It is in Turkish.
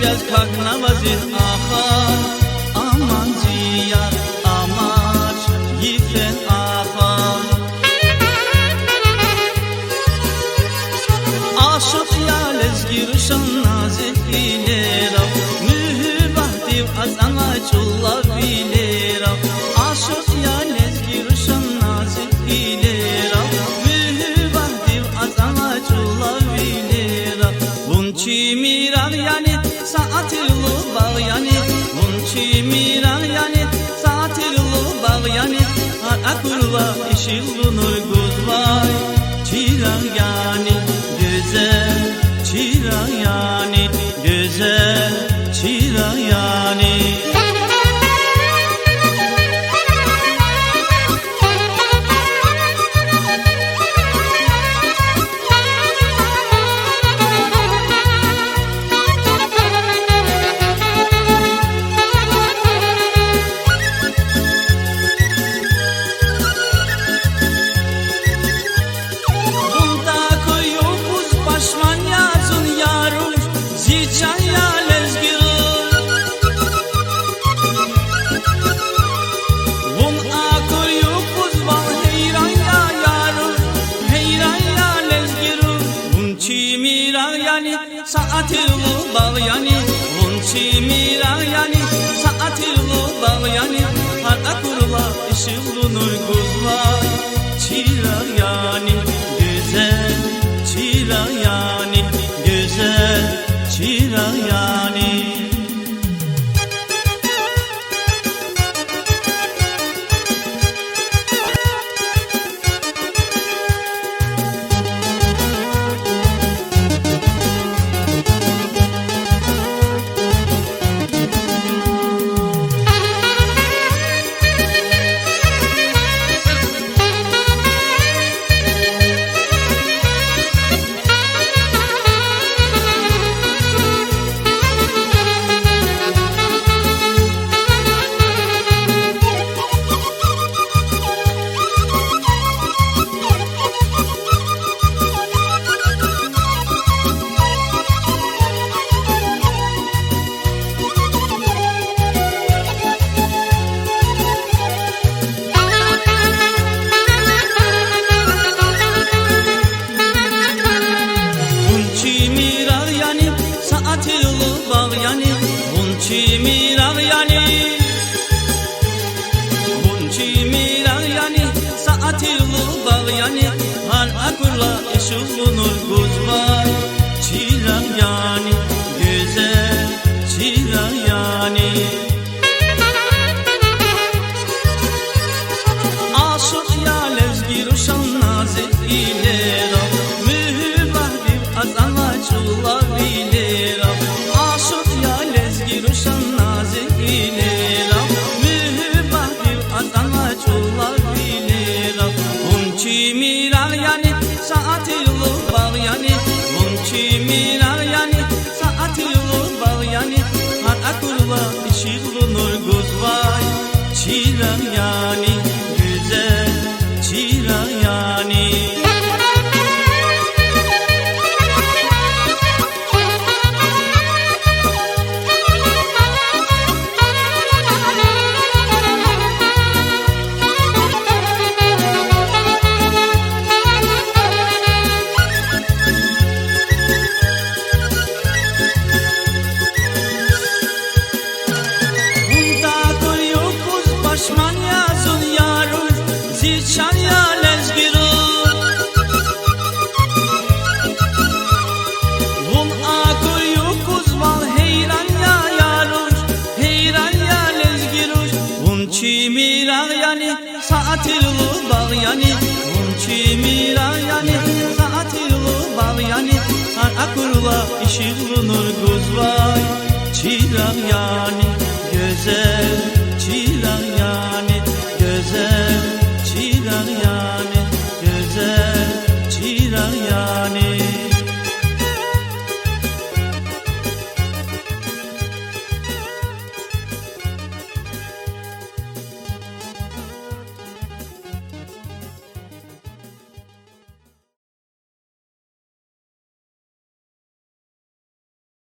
بیاز کاک نوازید آخر aman ziyar amaç yifen ahar aşık yalez girişan nazik ilerav mühübahtiv az amaçullah bilerav aşık yalez girişan nazik ilerav mühübahtiv az amaçullah bilerav bunçi mirar yani saatilu bağ yani bunçi mirar yani saatilu bağ yani akurva işilunur guzvay çirar yani güzel çirar yani güzel çirar yani saatilu bağ yani bunçi mirar yani saatilu bağ yani har akurla işilunur guzvay çirar yani güzel çirar yani güzel çirar yani bunçi mirar yani bunçi mirar yani saatilu bağ yani har akurla işulunur guzvay çirar yani güzel çirar yani aşık yalez girişan nazik ilera mühübahdiv az amaçullah bilera girişan nazik ilera mühübahdiv az amaçullah bilera bunçi mirar yani saatilu bağ yani bunçi mirar yani saatilu bağ yani har akurla işilunur guzvay çirar yani güzel çirar yani zilçan yalez girur vum akul yukuz val heyran ya yarur heyran yalez girur bunçi mirar yani saatilu bağ yani bunçi mirar yani saatilu bağ yani har akurla işilunur guzvay çirar yani güzel